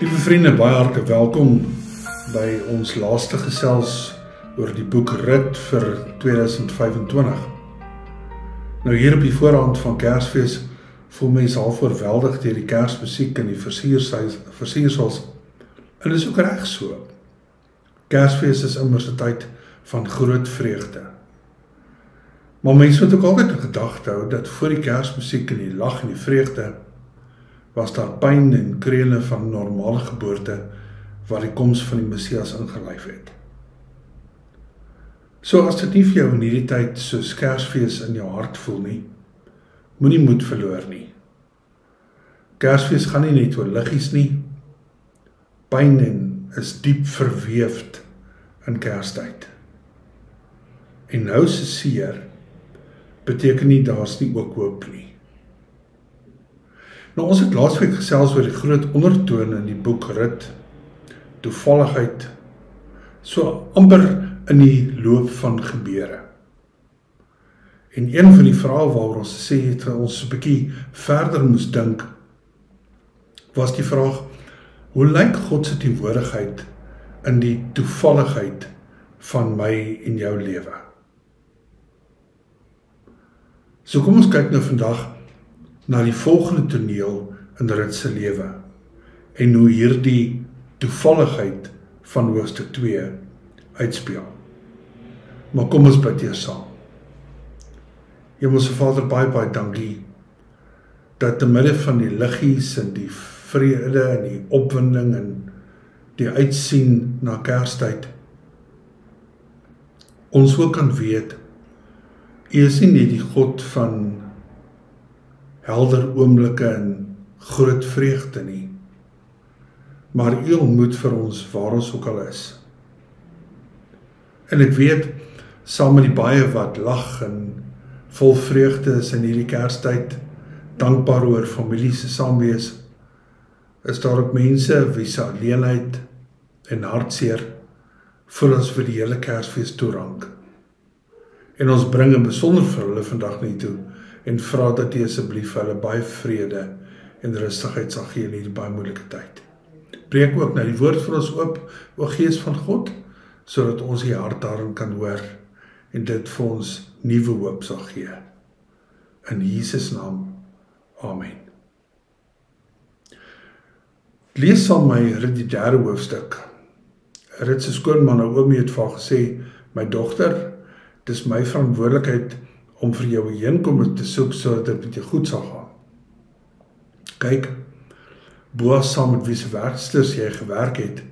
Liewe vriende, baie hartlik welkom by ons laaste gesels oor die boek Rit vir 2025. Nou hier op die voorhand van Kersfees voel mens half oorweldig deur die Kersmusiek en die versiersels. En dit is ook reg so. Kersfees is immers 'n tyd van groot vreugde. Maar mense moet ook altyd in gedagte hou dat voor die Kersmusiek en die lag en die vreugde was daar pyn en krene van normale geboorte waar die koms van die Messias ingelyf het. So as dit nie vir jou in hierdie tyd soos Kersfees in jou hart voel nie, moenie moed verloor nie. Kersfees gaan nie net oor liggies nie, pyn en is diep verweefd in Kerstyd. En nou se seer beteken nie daar's nie ook hoop nie. Nou ons het laasweek gesels oor die groot ondertoon in die boek Rit, toevalligheid, so amper in die loop van gebeure. En een van die vrae waaroor ons sê het ons 'n bietjie verder moes dink, was die vraag, hoe lyk God se teenwoordigheid in die toevalligheid van my en jou lewe? So kom ons kyk nou vandag na die volgende toneel in Rit se lewe en hoe hierdie toevalligheid van hoofstuk 2 uitspeel. Maar kom ons bid eers saam. Hemelse Vader, baie dankie dat te midde van die liggies en die vrede en die opwinding en die uitsien na Kerstyd ons ook kan weet, U is nie net die God van helder oomblikke en groot vreugde nie, maar U ontmoet vir ons waar ons ook al is. En ek weet, saam met die baie wat lag en vol vreugde is in hierdie Kerstyd, dankbaar oor familie se saamwees, is daar ook mense wie se alleenheid en hartseer voel as vir die hele Kersfees toerank. En ons bring in besonder vir hulle vandag nie toe, en vra dat U asseblief hulle baie vrede en rustigheid sal gee in hierdie baie moeilike tyd. Breek ook nou die woord vir ons oop, o Gees van God, sodat ons die hart daarin kan hoor en dit vir ons nuwe hoop sal gee. In Jesus naam, amen. Lees saam my Rit die 3de hoofstuk. Rit se skoonma Naomi het vir haar gesê, my dogter, dit is my verantwoordelikheid om vir jou 'n heenkomer te soek sodat dit met jou goed sal gaan. Kyk, Boas saam met wie se werksters jy gewerk het,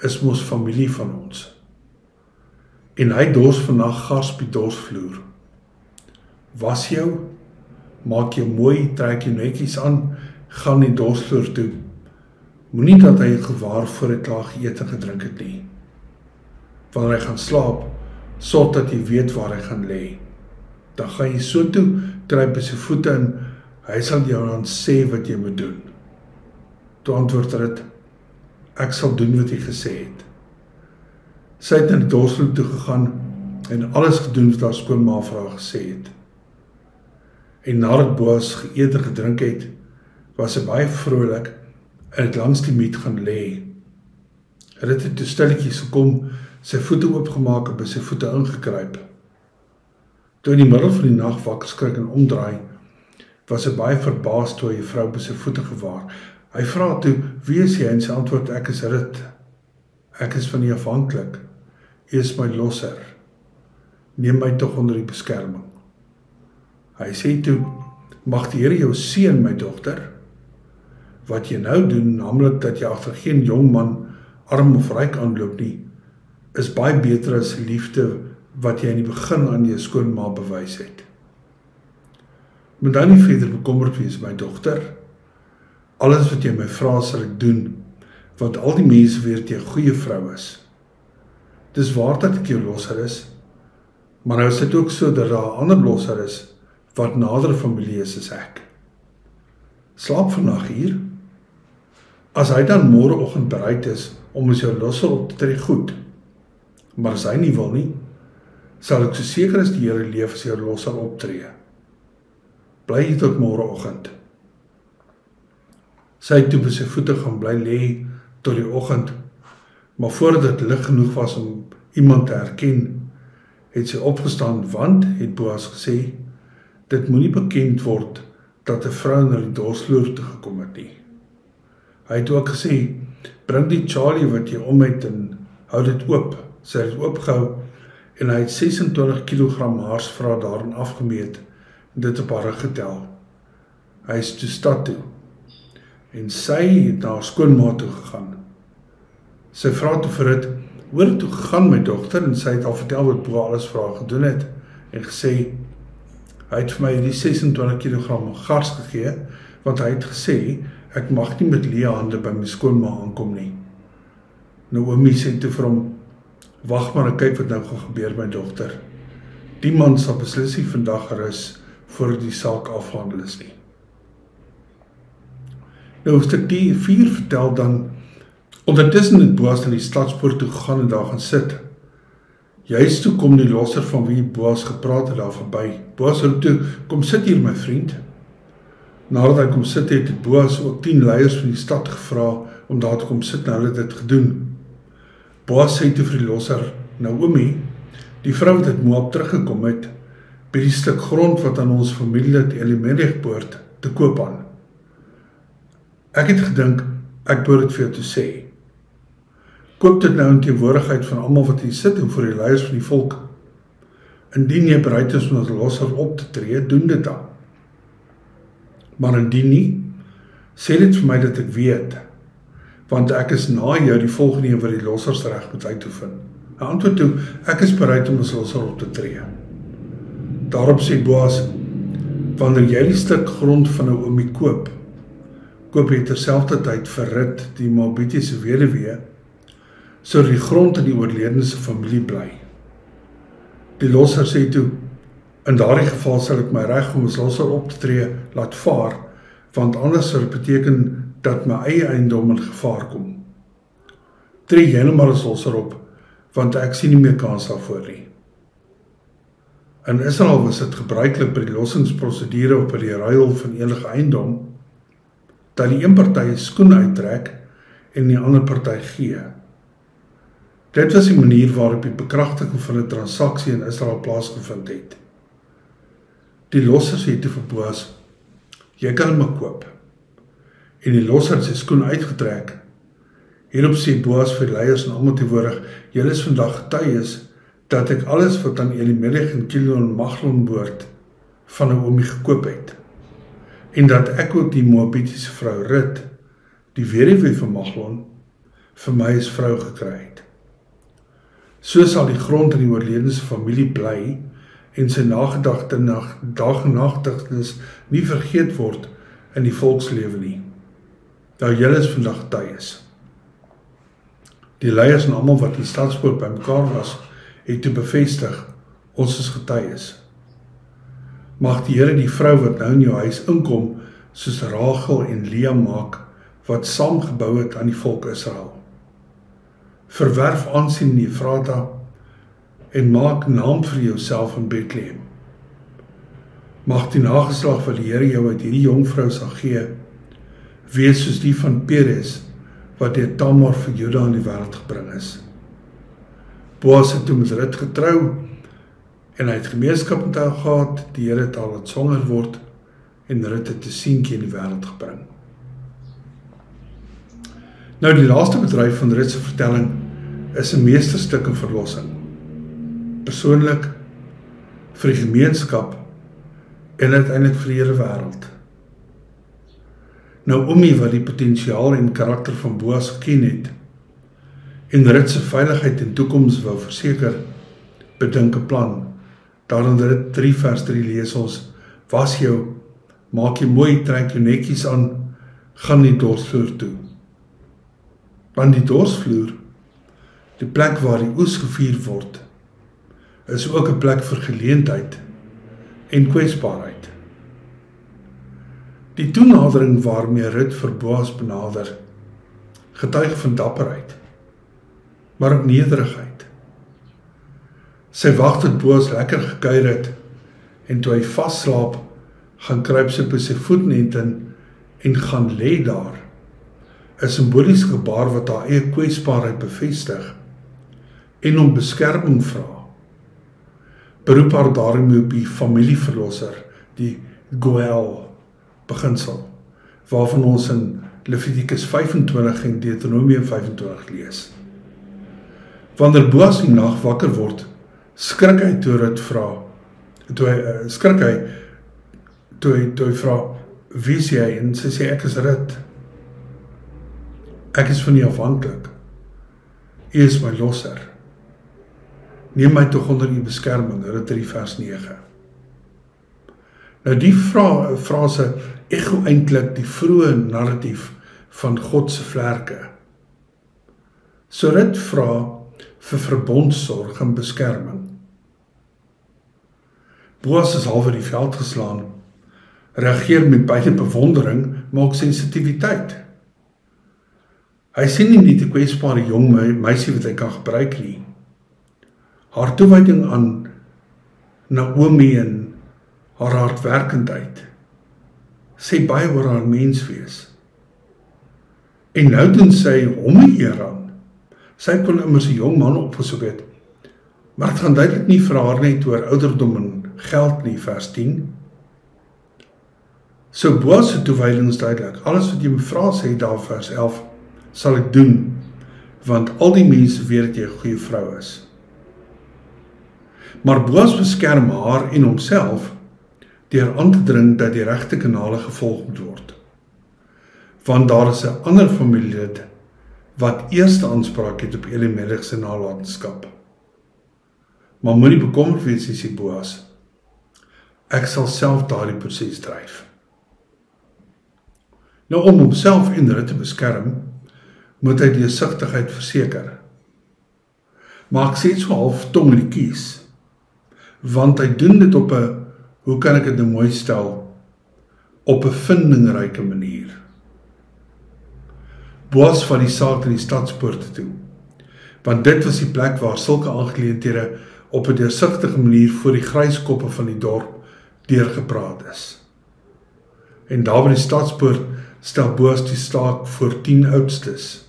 is mos familie van ons. En hy dors vandag gars op die dorsvloer. Was jou, maak jou mooi, trek jou netjies aan, gaan die dorsvloer toe. Moenie dat hy gewaar voor hy klaar geëet en gedrink het nie. Wanneer hy gaan slaap, sorg dat jy weet waar hy gaan lê. Dan gaan jy so toe, kruip by sy voete en hy sal jou dan sê wat jy moet doen. Toe antwoord Rit, ek sal doen wat jy gesê het. Sy het in die dorsvloer toe gegaan en alles gedoen wat haar skoonma vir haar gesê het. En nadat Boas geëet en gedrink het, was sy baie vrolik en het langs die miet gaan lê. Rit het toe stilletjies gekom, sy voete oopgemaak en by sy voete ingekruip. Toe in die middel van die nag wakker skrik en omdraai, was sy baie verbaas toe hy 'n vrou by sy voete gewaar. Hy vra toe, wie is jy? En sy antwoord, ek is Rit. Ek is van U afhanklik. U is my losser. Neem my tog onder die beskerming. Hy sê toe, mag die Here jou seën, my dogter. Wat jy nou doen, naamlik dat jy agter geen jong man, arm of ryk aanloop nie, is baie beter as die liefde wat jy in die begin aan jou skoonma bewys het. Moet dan nie verder bekommerd wees, my dogter. Alles wat jy my vra sal ek doen, want al die mense weet jy 'n goeie vrou is. Dis waar dat ek jou losser is, maar nou is dit ook so dat daar 'n ander losser is, wat nader familie is as ek. Slaap vandag hier. As hy dan môreoggend bereid is om as jou losser op te tree, goed. Maar as hy nie wil nie, sal ek so seker as die Here leef as jou losser optree. Bly hier tot môreoggend. Sy het toe by sy voete gaan bly lê tot die oggend, maar voordat dit lig genoeg was om iemand te herken, het sy opgestaan, want, het Boas gesê, dit moenie bekend word dat 'n vrou na die dorsvloer toe gekom het nie. Hy het ook gesê, bring die Charlie wat jy om het en hou dit oop. Sy het oopgehou en hy het 26 kg haarsvra daarin afgemeet en dit op haar rug getel. Hy is toe stad toe en sy het na haar skoonma toe gegaan. Sy vra toe vir dit, hoor het toe gegaan my dogter, en sy het al vertel wat Boa alles vir haar gedoen het en gesê, hy het vir my die 26 kg gars gegee, want hy het gesê, ek mag nie met leë hande by my skoonma aankom nie. Naomi sê toe vir hom, wag maar en kyk wat nou gaan gebeur my dogter. Die man sal beslis nie vandag rus voor die saak afhandel is nie. Nou hoofstuk 4 vertel dan, ondertussen het Boas na die stadspoort toe gegaan en daar gaan sit. Juist toe kom die losser van wie Boas gepraat het daar verby. Boas roep toe, kom sit hier my vriend. Nadat hy kom sit het Boas ook 10 leiers van die stad gevra om daar te kom sit en hulle het dit gedoen. Boas sê toe vir die losser, Naomi, die vrou wat uit Moab teruggekom het, by die stuk grond wat aan ons familielid Elimelech behoort, te koop aan. Ek het gedink, ek behoort dit vir jou te sê. Koop dit nou in teenwoordigheid van almal wat hier sit en voor die leiers van die volk. Indien jy bereid is om as losser op te tree, doen dit dan. Maar indien nie, sê dit vir my dat ek weet, want ek is na jou die volgende een wat die lossersreg moet uitoefen. Hy antwoord toe, ek is bereid om as losser op te tree. Daarop sê Boas, wanneer jy die stuk grond van Naomi koop jy terselfdertyd vir Rut, die Moabitiese weduwee, sodat die grond in die oorledene se familie bly. Die losser sê toe, in daardie geval sal ek my reg om as losser op te tree laat vaar, want anders sal dit beteken dat my eie eiendom in gevaar kom. Tree jy nou maar as losser op, want ek sien nie meer kans daarvoor nie. In Israel was dit gebruiklik by die lossingsprosedure of by die ruil van enige eiendom, dat die een party 'n skoen uittrek en die ander party gee. Dit was die manier waarop die bekragtiging van 'n transaksie in Israel plaasgevind het. Die losser sê toe vir Boas, jy kan hom maar koop. En die losser het sy skoen uitgetrek. Hierop sê Boas vir die leiers en almal teenwoordig, julle is vandag getuies dat ek alles wat aan Elimelech en Kilion en Maglon behoort van Naomi gekoop het. En dat ek ook die Moabitiese vrou Rut, die weduwee van Maglon, vir my as vrou gekry het. So sal die grond in die oorledene se familie bly en sy nagedagtenis nie vergeet word in die volkslewe nie. Nou julle is vandag getuies. Die leiers en almal wat in die stadspoort bymekaar was, het toe bevestig, ons is getuies. Mag die Here die vrou wat nou in jou huis inkom, soos Rachel en Lea maak, wat saam gebou het aan die volk Israel. Verwerf aansien in Efrata en maak naam vir jouself in Bethlehem. Mag die nageslag wat die Here jou uit hierdie jongvrou sal gee, wees soos die van Peres, wat deur Tamar vir Juda in die wêreld gebring is. Boas het toe met Rut getrou, en hy het gemeenskap met haar gehad, die Here het al laat swanger word, en Rut het 'n seentjie in die wêreld gebring. Nou die laaste bedryf van Rut se vertelling is 'n meesterstuk in verlossing. Persoonlik, vir die gemeenskap, en uiteindelik vir die hele wêreld. Naomi wat die potensiaal en karakter van Boas geken het, en Rut se veiligheid en toekoms wou verseker, bedink 'n plan. Daar in Rut 3 vers 3 lees ons, was jou, maak jy mooi, trek jou netjies aan, gaan die dorsvloer toe. Want die dorsvloer, die plek waar die oes gevier word, is ook 'n plek vir geleentheid en kwesbaarheid. Die toenadering waarmee Rut vir Boas benader, getuig van dapperheid, maar ook nederigheid. Sy wag tot Boas lekker gekuier het, en toe hy vasslaap, gaan kruip sy by sy voetnet in en gaan lê daar, 'n simboliese gebaar wat haar eie kwesbaarheid bevestig en om beskerming vra. Beroep haar daarmee op die familieverlosser, die Goël beginsel, waarvan ons in Levitikus 25 en Deuteronomium 25 lees. Wanneer Boas die nag wakker word, skrik hy toe Rut vra, toe hy vra, wie is jy? En sy sê, ek is Rut. Ek is van u afhanklik. U is my losser. Neem my tog onder u beskerming, Rut 3 vers 9. Nou die frase echo eintlik die vroeë narratief van God se vlerke. So Rut vra vir verbondsorg en beskerming. Boas is half in die veld geslaan, reageer met beide bewondering, maar ook sensitiwiteit. Hy sien nie net 'n kwesbare jong meisie wat hy kan gebruik nie. Haar toewyding aan Naomi en haar hardwerkendheid sê baie oor haar menswees. En nou doen sy hom eer aan. Sy kon immers 'n jong man opgesoek het, maar het gaan duidelik nie vir haar net oor ouderdom en geld nie, vers 10. So Boas se toewyding is duidelik. Alles wat jy me vra, sê daar vers 11, sal ek doen, want al die mense weet dat jy 'n goeie vrou is. Maar Boas beskerm haar en homself deur aan te dring dat die regte kanale gevolg moet word. Want daar is 'n ander familielid wat eerste aanspraak het op Elimelech se nalatenskap. Maar moenie bekommerd wees, sê Boas. Ek sal self daardie proses dryf. Nou om homself en Rut te beskerm, moet hy deursigtigheid verseker. Maar ek sê dit so half tong in die kies, want hy doen dit op 'n, hoe kan ek dit nou mooi stel, op 'n vindingryke manier. Boas van die saak in die stadspoorte toe, want dit was die plek waar sulke aangeleenthede op 'n deursigtige manier voor die gryskoppe van die dorp deurgepraat is. En daar by die stadspoort stel Boas die staak voor 10 oudstes,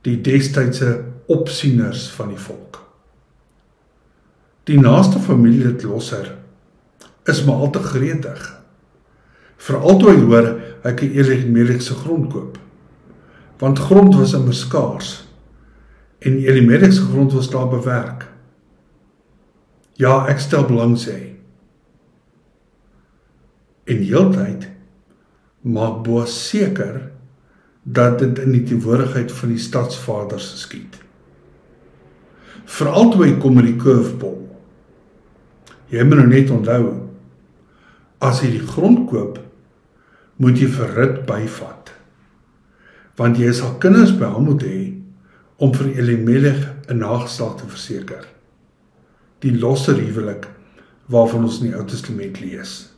die destydse opsieners van die volk. Die naaste familielid losser is maar al te gretig, veral toe hy hoor hy kan Elimelech se grond koop, want grond was immer skaars, en Elimelech se grond was daar bewerk. Ja, ek stel belang, sê hy. En heeltyd maak Boas seker dat dit in die teenwoordigheid van die stadsvaders geskied. Veral toe hy kom met die curveball. Jy moet nou net onthou, as jy die grond koop, moet jy vir Rut byvat, want jy sal kinders by hom moet hê om vir Elimelech 'n nageslag te verseker. Die losser huwelik waarvan ons in die Ou Testament lees.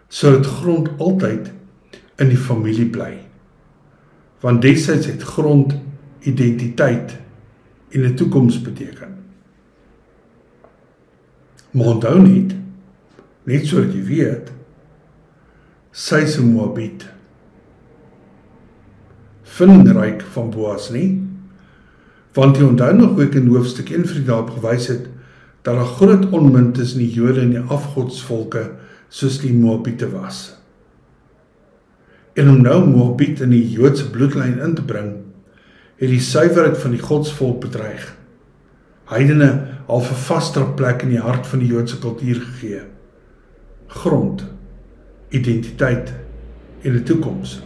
Sodat grond altyd in die familie bly, want destyds het grond identiteit en 'n toekoms beteken. Maar onthou net sodat jy weet, sy is 'n Moabiet. Vindingryk van Boas nie, want jy onthou nog hoe ek in hoofstuk 1 vir daarop gewys het, dat daar groot onmin tussen die Jode en die afgodsvolke soos die Moabiete was. En om nou Moabiet in die Joodse bloedlyn in te bring, het die suiwerheid van die godsvolk bedreig. Heidene al 'n vastere plek in die hart van die Joodse kultuur gegee. Grond, identiteit en 'n toekoms.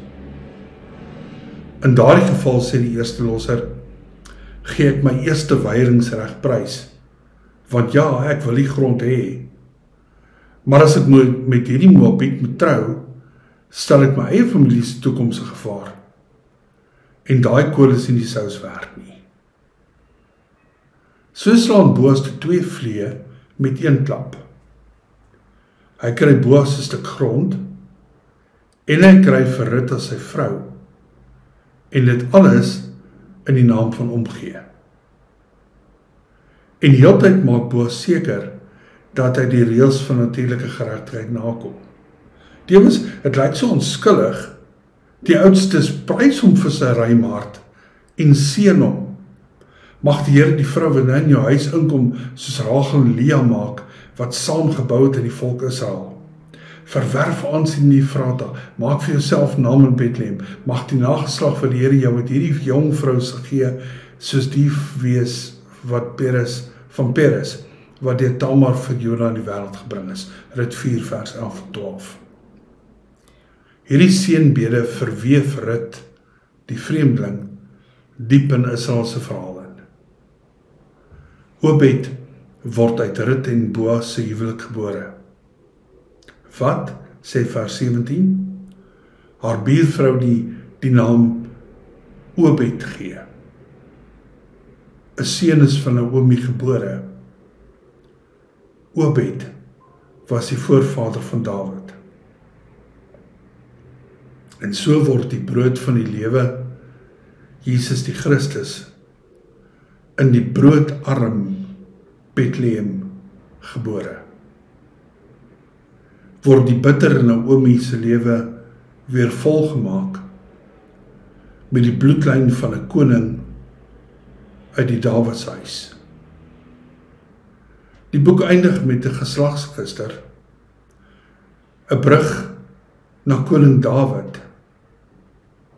In daardie geval sê die eerste losser, gee ek my eerste weiringsreg prys, want ja, ek wil die grond hê. Maar as ek met hierdie Moabiet moet trou, stel ek my eie familie se toekoms in gevaar. En daai kool is nie die sous werd nie. So slaan Boas die 2 vliee met 1 klap. Hy kry Boas 'n stuk grond, en hy kry vir Rut as sy vrou, en dit alles in die naam van omgee. En heeltyd maak Boas seker dat hy die reëls van natuurlike geregtigheid nakom. Tevens, dit lyk so onskullig Die oudstes prys hom vir sy ruim hart en seën hom. Mag die Here die vrou wat in jou huis inkom, soos Rachel en Lea maak, wat saam gebou het in die volk Israel. Verwerf aansien in Efrata, maak vir jouself naam in Bethlehem. Mag die nageslag van die Here jou met hierdie jong vrou se gee, soos die wees wat Peres, wat deur Tamar vir Juda in die wêreld gebring is. Rit 4 vers 11 en 12. Hierdie seënbede verweef Rit, die vreemdeling, diep in Israel se verhaal in. Obed word uit Rit en Boas se huwelik gebore. Wat, sê vers 17, haar buurvrou die naam Obed gee. 'n seun is van Naomi gebore. Obed was die voorvader van Dawid. En so word die brood van die lewe, Jesus die Christus, in die broodarm Bethlehem gebore. Word die bitter Naomi se lewe weer volgemaak met die bloedlyn van 'n koning uit die Dawidshuis. Die boek eindig met 'n geslagsregister, 'n brug na koning Dawid,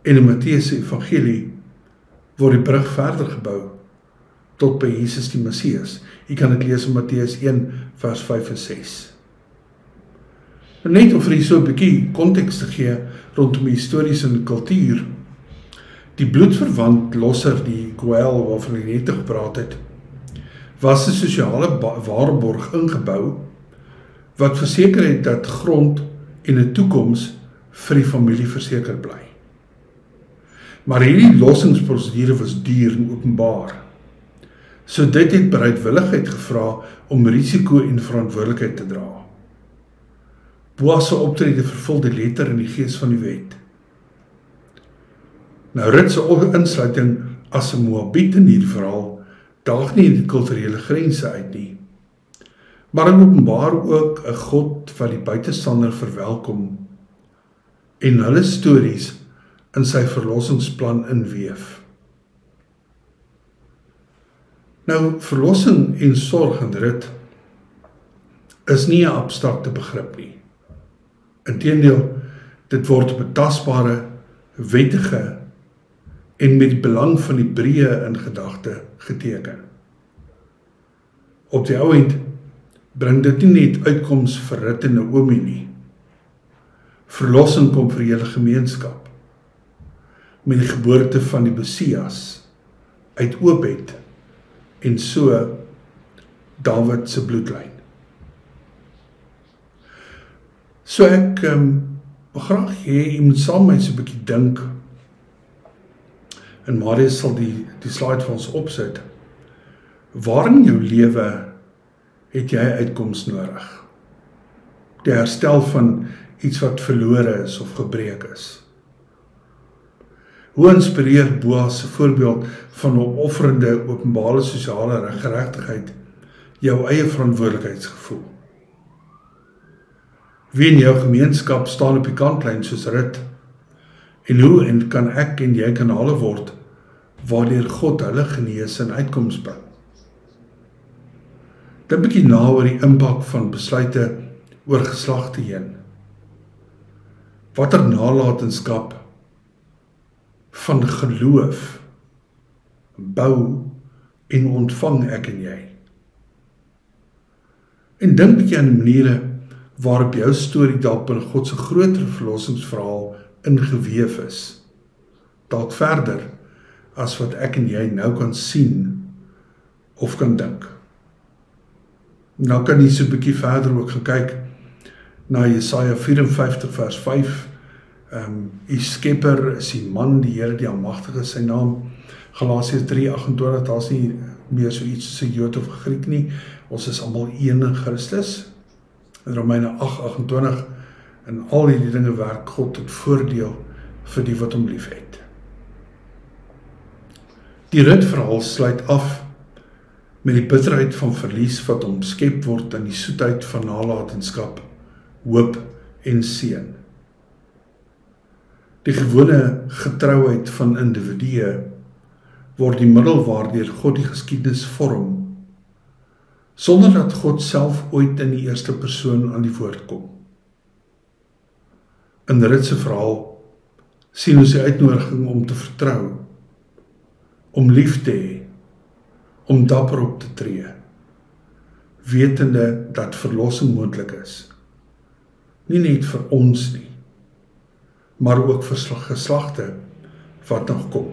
en in Matteus se evangelie word die brug verder gebou tot by Jesus die Messias. Jy kan dit lees in Matteus 1 vers 5 en 6. Net om vir jy so 'n bietjie konteks te gee rondom die histories en kultuur. Die bloedverwant losser, die Goel waarvan ek net gepraat het, was 'n sosiale waarborg ingebou wat verseker het dat grond en 'n toekoms vir die familie verseker bly. Maar hierdie lossingsprosedure was duur en openbaar. So dit het bereidwilligheid gevra om risiko en verantwoordelikheid te dra. Boas se optrede vervul die letter in die gees van die wet. Nou Rut se insluiting as 'n Moabiet in hierdie verhaal daag nie die kulturele grense uit nie, maar dit openbaar ook 'n God wat die buitestander verwelkom en hulle stories in sy verlossingsplan inweef. Nou, verlossing en sorg in Rut is nie 'n abstrakte begrip nie. Inteendeel, dit word betasbare, wettige en met die belang van die breë in gedagte geteken. Op die ou end bring dit nie net uitkoms vir Rut en Naomi nie. Verlossing kom vir die hele gemeenskap met die geboorte van die Messias uit Obed en so Dawid se bloedlyn. So ek wil graag hê jy moet saam met my so 'n bietjie dink, en Marius sal die slide vir ons opsit. Waar in jou lewe het jy uitkoms nodig? Die herstel van iets wat verlore is of gebreek is. Hoe inspireer Boas se voorbeeld van 'n offerende openbare sosiale geregtigheid jou eie verantwoordelikheidsgevoel? Wie in jou gemeenskap staan op die kantlyn soos Rut? En hoe kan ek en jy kanale word waardeur God hulle genees en uitkoms bring? Dink 'n bietjie na oor die impak van besluite oor geslagte heen. Watter nalatenskap van geloof bou en ontvang ek en jy? En dink 'n bietjie aan die maniere waarop jou storie dalk in God se groter verlossingsverhaal ingeweef is. Dalk verder as wat ek en jy nou kan sien of kan dink. Nou kan jy so 'n bietjie verder ook gekyk na Jesaja 54 vers 5. Die skepper is die man, die Here die almagtige is sy naam. Galasiërs 3:28, daar's nie meer so iets soos 'n Jood of 'n Griek nie. Ons is almal een in Christus. In Romeine 8:28, en al hierdie dinge werk God tot voordeel vir die wat hom liefhet. Die Rut verhaal sluit af met die bitterheid van verlies wat omskep word in die soetheid van nalatenskap, hoop en seën. Die gewone getrouheid van individue word die middel waardeur God die geskiedenis vorm, sonder dat God self ooit in die eerste persoon aan die woord kom. In Rut se verhaal sien ons die uitnodiging om te vertrou, om lief te hê, om dapper op te tree, wetende dat verlossing moontlik is. Nie net vir ons nie, maar ook vir geslagte wat nog kom.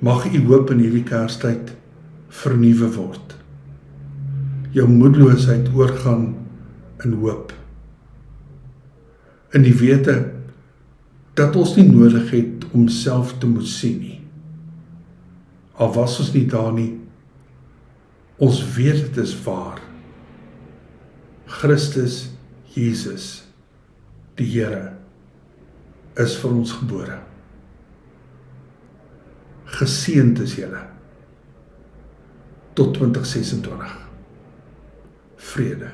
Mag u hoop in hierdie Kerstyd vernuwe word. Jou moedeloosheid oorgaan in hoop. In die wete dat ons nie nodig het om self te moet sien nie. Al was ons nie daar nie, ons weet dit is waar. Christus Jesus, die Here, is vir ons gebore. Geseënd is julle. Tot 2026. Vrede.